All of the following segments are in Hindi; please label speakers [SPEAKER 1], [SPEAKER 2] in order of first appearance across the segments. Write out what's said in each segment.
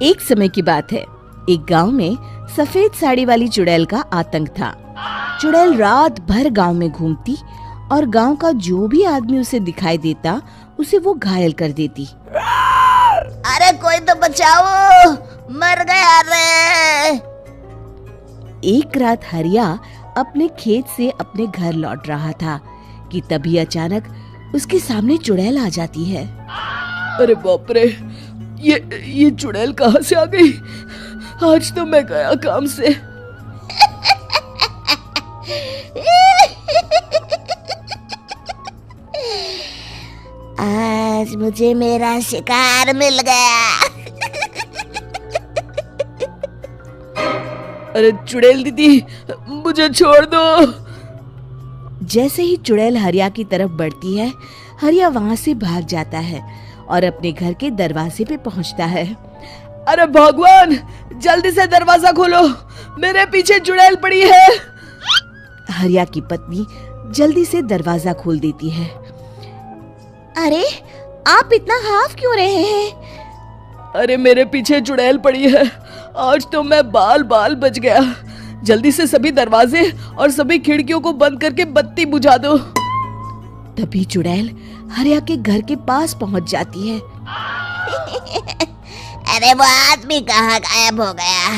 [SPEAKER 1] एक समय की बात है। एक गांव में सफेद साड़ी वाली चुड़ैल का आतंक था। चुड़ैल रात भर गांव में घूमती और गांव का जो भी आदमी उसे दिखाई देता उसे वो घायल कर देती।
[SPEAKER 2] अरे कोई तो बचाओ, मर गया रे।
[SPEAKER 1] एक रात हरिया अपने खेत से अपने घर लौट रहा था कि तभी अचानक उसके सामने चुड़ैल आ जाती है।
[SPEAKER 3] अरे बाप रे, ये चुड़ैल कहाँ से आ गई? आज तो मैं गया काम से।
[SPEAKER 2] आज मुझे मेरा शिकार मिल गया।
[SPEAKER 3] अरे चुड़ैल दीदी, मुझे छोड़ दो।
[SPEAKER 1] जैसे ही चुड़ैल हरिया की तरफ बढ़ती है, हरिया वहाँ से भाग जाता है और अपने घर के दरवाजे पे पहुँचता है।
[SPEAKER 3] अरे भगवान, जल्दी से दरवाजा खोलो, मेरे पीछे चुड़ैल पड़ी है।
[SPEAKER 1] हरिया की पत्नी जल्दी से दरवाजा खोल देती है।
[SPEAKER 2] अरे आप इतना हाफ क्यों रहे हैं?
[SPEAKER 3] अरे मेरे पीछे चुड़ैल पड़ी है, आज तो मैं बाल बाल बच गया। जल्दी से सभी दरवाजे और सभी खिड़कियों को बंद करके बत्ती बुझा दो।
[SPEAKER 1] तभी चुड़ैल हरिया के घर के पास पहुंच जाती है।
[SPEAKER 2] अरे वो आदमी कहाँ गायब हो गया?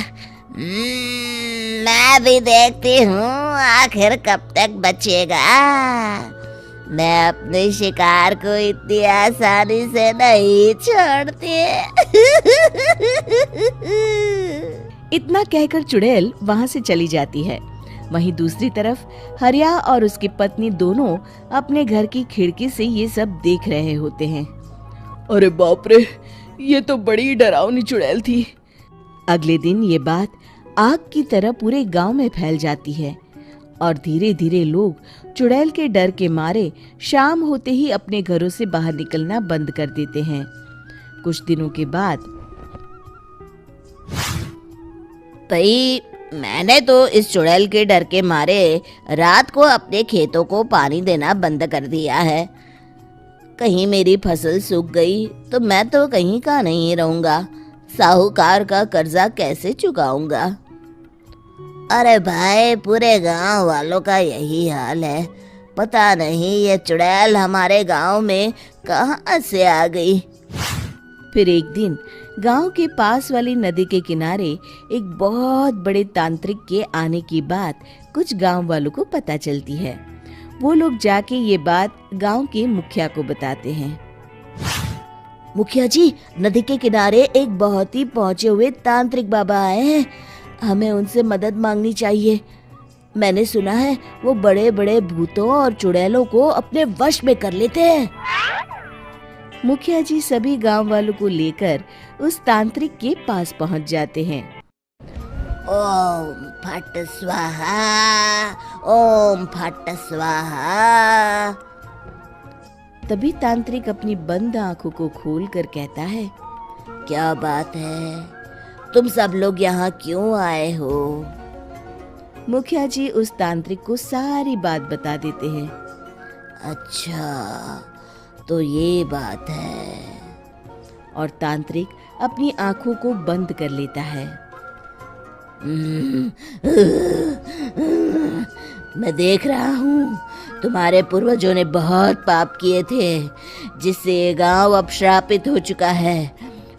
[SPEAKER 2] मैं भी देखती हूँ आखिर कब तक बचेगा। मैं अपने शिकार को इतनी आसानी से नहीं छोड़ती।
[SPEAKER 1] इतना कहकर चुड़ैल वहां से चली जाती है। वहीं दूसरी तरफ हरिया और उसकी पत्नी दोनों अपने घर की खिड़की से ये सब देख रहे होते हैं।
[SPEAKER 3] अरे बाप रे, ये तो बड़ी डरावनी चुड़ैल थी।
[SPEAKER 1] अगले दिन ये बात आग की तरह पूरे गांव में फैल जाती है और धीरे धीरे लोग चुड़ैल के डर के मारे शाम होते ही अपने घरों से बाहर निकलना बंद कर देते हैं। कुछ दिनों के बाद
[SPEAKER 2] भाई, मैंने तो इस चुड़ैल के डर के मारे रात को अपने खेतों को पानी देना बंद कर दिया है। कहीं मेरी फसल सूख गई तो मैं तो कहीं का नहीं रहूंगा। साहूकार का कर्जा कैसे चुकाऊंगा? अरे भाई, पूरे गांव वालों का यही हाल है। पता नहीं ये चुड़ैल हमारे गांव में कहां से आ गई।
[SPEAKER 1] फिर एक दिन गांव के पास वाली नदी के किनारे एक बहुत बड़े तांत्रिक के आने की बात कुछ गांव वालों को पता चलती है। वो लोग जाके ये बात गांव के मुखिया को बताते हैं।
[SPEAKER 2] मुखिया जी, नदी के किनारे एक बहुत ही पहुंचे हुए तांत्रिक बाबा आए हैं। हमें उनसे मदद मांगनी चाहिए। मैंने सुना है वो बड़े बड़े भूतों और चुड़ैलों को अपने वश में कर लेते हैं।
[SPEAKER 1] मुखिया जी सभी गांव वालों को लेकर उस तांत्रिक के पास पहुंच जाते हैं।
[SPEAKER 2] ओम फट स्वाहा, ओम फट स्वाहा।
[SPEAKER 1] तभी तांत्रिक अपनी बंद आंखों को खोलकर कहता है,
[SPEAKER 2] क्या बात है? तुम सब लोग यहाँ क्यों आए हो?
[SPEAKER 1] मुखिया जी उस तांत्रिक को सारी बात बता देते हैं।
[SPEAKER 2] अच्छा, तो ये बात है।
[SPEAKER 1] और तांत्रिक अपनी आंखों को बंद कर लेता है।
[SPEAKER 2] मैं देख रहा हूँ तुम्हारे पूर्वजों ने बहुत पाप किए थे, जिससे ये गांव अब श्रापित हो चुका है।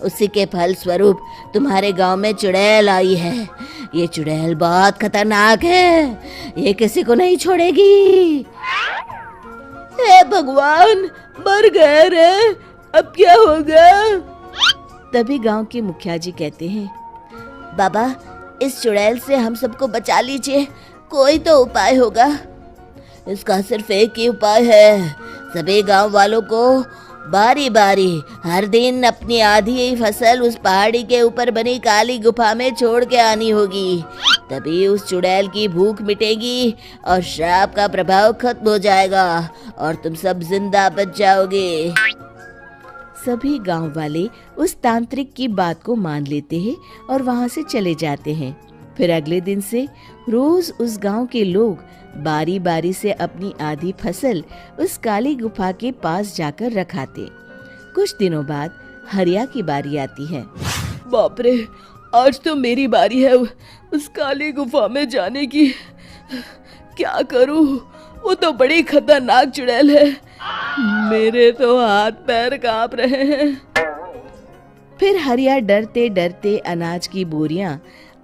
[SPEAKER 2] उसी के फल स्वरूप तुम्हारे गांव में चुड़ैल आई है। ये चुड़ैल बहुत खतरनाक है, ये किसी को नहीं छोड़ेगी।
[SPEAKER 3] हे भगवान, मर गए रे, अब क्या होगा?
[SPEAKER 1] तभी गांव के मुखिया जी कहते हैं,
[SPEAKER 2] बाबा, इस चुड़ैल से हम सबको बचा लीजिए। कोई तो उपाय होगा। इसका सिर्फ एक ही उपाय है। सभी गांव वालों को बारी बारी हर दिन अपनी आधी फसल उस पहाड़ी के ऊपर बनी काली गुफा में छोड़ के आनी होगी। तभी उस चुड़ैल की भूख मिटेगी और श्राप का प्रभाव खत्म हो जाएगा और तुम सब जिंदा बच जाओगे।
[SPEAKER 1] सभी गांव वाले उस तांत्रिक की बात को मान लेते हैं और वहां से चले जाते हैं। फिर अगले दिन से रोज उस गांव के लोग बारी बारी से अपनी आधी फसल उस काली गुफा के पास जाकर रखाते। कुछ दिनों बाद हरिया की बारी आती है।
[SPEAKER 3] बाप रे, आज तो मेरी बारी है उस काली गुफा में जाने की। क्या करूं? वो तो बड़ी खतरनाक चुड़ैल है। मेरे तो हाथ पैर कांप रहे हैं।
[SPEAKER 1] फिर हरिया डरते डरते अनाज की बोरियां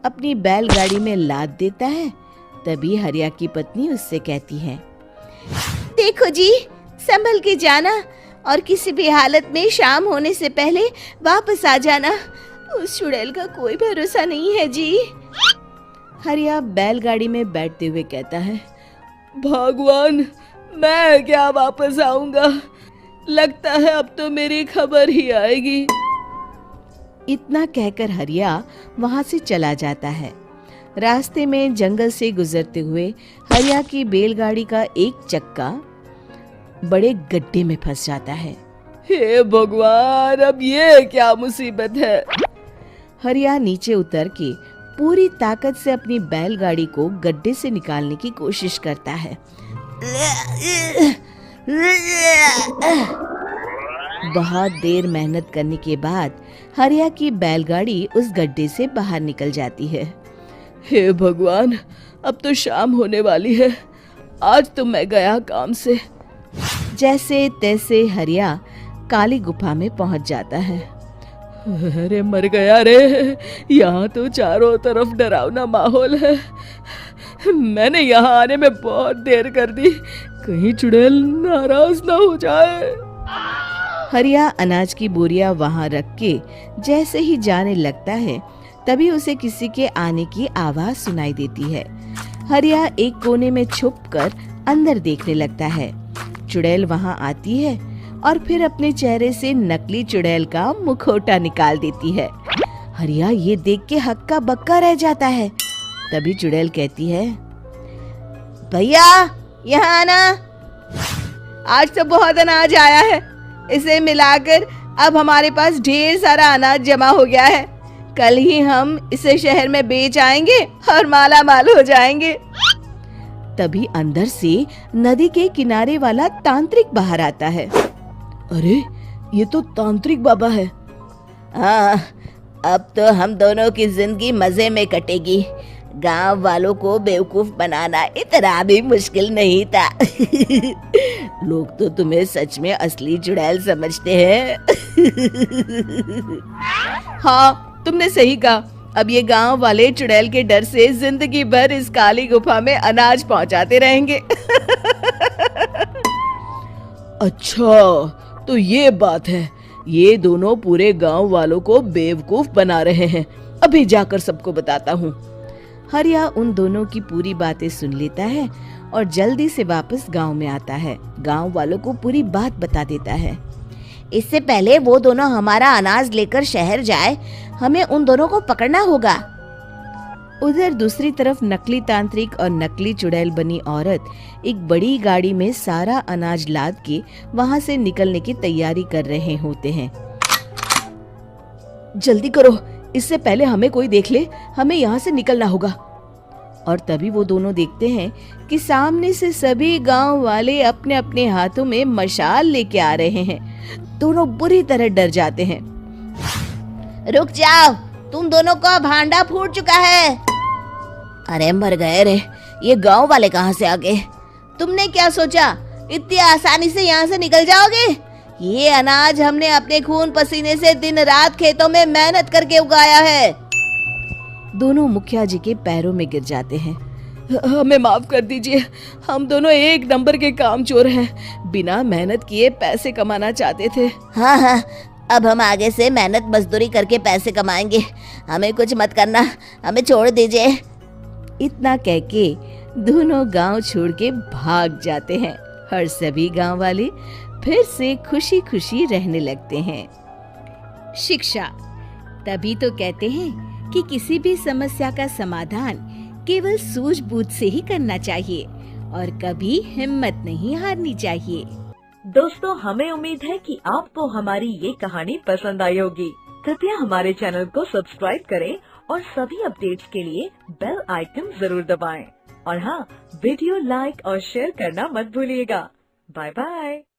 [SPEAKER 1] अपनी बैलगाड़ी में लाद देता है। तभी हरिया की पत्नी उससे कहती है,
[SPEAKER 2] देखो जी, संभल के जाना और किसी भी हालत में शाम होने से पहले वापस आ जाना। उस चुड़ैल का कोई भरोसा नहीं है जी।
[SPEAKER 1] हरिया बैलगाड़ी में बैठते हुए कहता है,
[SPEAKER 3] भगवान, मैं क्या वापस आऊंगा? लगता है अब तो मेरी खबर ही आएगी।
[SPEAKER 1] इतना कहकर हरिया वहां से चला जाता है। रास्ते में जंगल से गुजरते हुए हरिया की बैलगाड़ी का एक चक्का बड़े गड्ढे में फंस जाता है।
[SPEAKER 3] हे भगवान, अब ये क्या मुसीबत है?
[SPEAKER 1] हरिया नीचे उतर के पूरी ताकत से अपनी बैलगाड़ी को गड्ढे से निकालने की कोशिश करता है। बहुत देर मेहनत करने के बाद हरिया की बैलगाड़ी उस गड्ढे से बाहर निकल जाती है।
[SPEAKER 3] हे भगवान, अब तो शाम होने वाली है। आज तो मैं गया काम से।
[SPEAKER 1] जैसे तैसे हरिया काली गुफा में पहुंच जाता है।
[SPEAKER 3] अरे मर गया रे, यहाँ तो चारों तरफ डरावना माहौल है। मैंने यहाँ आने में बहुत देर कर दी, कहीं चुड़ैल नाराज ना हो जाए।
[SPEAKER 1] हरिया अनाज की बोरियां वहां रख के जैसे ही जाने लगता है, तभी उसे किसी के आने की आवाज सुनाई देती है। हरिया एक कोने में छुपकर अंदर देखने लगता है। चुड़ैल वहां आती है और फिर अपने चेहरे से नकली चुड़ैल का मुखौटा निकाल देती है। हरिया ये देख के हक्का बक्का रह जाता है। तभी चुड़ैल कहती है,
[SPEAKER 2] भैया यहाँ आना।
[SPEAKER 3] आज तो बहुत अनाज आया है, इसे मिलाकर अब हमारे पास ढेर सारा अनाज जमा हो गया है। कल ही हम इसे शहर में बेच आएंगे और माला माल हो जाएंगे।
[SPEAKER 1] तभी अंदर से नदी के किनारे वाला तांत्रिक बाहर आता है।
[SPEAKER 3] अरे, ये तो तांत्रिक बाबा है।
[SPEAKER 2] हाँ, अब तो हम दोनों की जिंदगी मजे में कटेगी। गांव वालों को बेवकूफ बनाना इतना भी मुश्किल नहीं था। लोग तो तुम्हें सच में असली चुड़ैल समझते हैं।
[SPEAKER 3] हाँ, तुमने सही कहा। अब ये गांव वाले चुड़ैल के डर से जिंदगी भर इस काली गुफा में अनाज पहुंचाते रहेंगे। अच्छा, तो ये बात है। ये दोनों पूरे गांव वालों को बेवकूफ बना रहे हैं। अभी जाकर सबको बताता हूँ।
[SPEAKER 1] हरिया उन दोनों की पूरी बातें सुन लेता है और जल्दी से वापस गांव में आता है। गांव वालों को पूरी बात बता देता है।
[SPEAKER 2] इससे पहले वो दोनों हमारा अनाज लेकर शहर जाए, हमें उन दोनों को पकड़ना होगा।
[SPEAKER 1] उधर दूसरी तरफ नकली तांत्रिक और नकली चुड़ैल बनी औरत एक बड़ी गाड़ी में सारा अनाज लाद के वहां से निकलने की तैयारी कर रहे होते हैं।
[SPEAKER 3] जल्दी करो, इससे पहले हमें कोई देख ले। हमें यहाँ से निकलना होगा।
[SPEAKER 1] और तभी वो दोनों देखते हैं कि सामने से सभी गांव वाले अपने अपने हाथों में मशाल लेके आ रहे हैं। दोनों बुरी तरह डर जाते हैं।
[SPEAKER 2] रुक जाओ, तुम दोनों का भांडा फूट चुका है। अरे मर गए रे, ये गांव वाले कहाँ से आ गए? तुमने क्या सोचा इतनी आसानी से यहाँ से निकल जाओगे? ये अनाज हमने अपने खून पसीने से दिन रात खेतों में मेहनत करके उगाया है।
[SPEAKER 1] दोनों मुखिया जी के पैरों में गिर जाते हैं।
[SPEAKER 3] हमें माफ कर दीजिए, हम दोनों एक नंबर के कामचोर हैं। बिना मेहनत किए पैसे कमाना चाहते थे।
[SPEAKER 2] हाँ हाँ, अब हम आगे से मेहनत मजदूरी करके पैसे कमाएंगे। हमें कुछ मत करना, हमें छोड़ दीजिए।
[SPEAKER 1] इतना कह के दोनों गांव छोड़ के भाग जाते हैं और सभी गांव वाले फिर से खुशी खुशी रहने लगते हैं। शिक्षा तभी तो कहते हैं कि किसी भी समस्या का समाधान केवल सूझबूझ से ही करना चाहिए और कभी हिम्मत नहीं हारनी चाहिए।
[SPEAKER 4] दोस्तों, हमें उम्मीद है कि आपको हमारी ये कहानी पसंद आई होगी। कृपया हमारे चैनल को सब्सक्राइब करें और सभी अपडेट्स के लिए बेल आइकन जरूर दबाएं। और हाँ, वीडियो लाइक और शेयर करना मत भूलिएगा। Bye bye.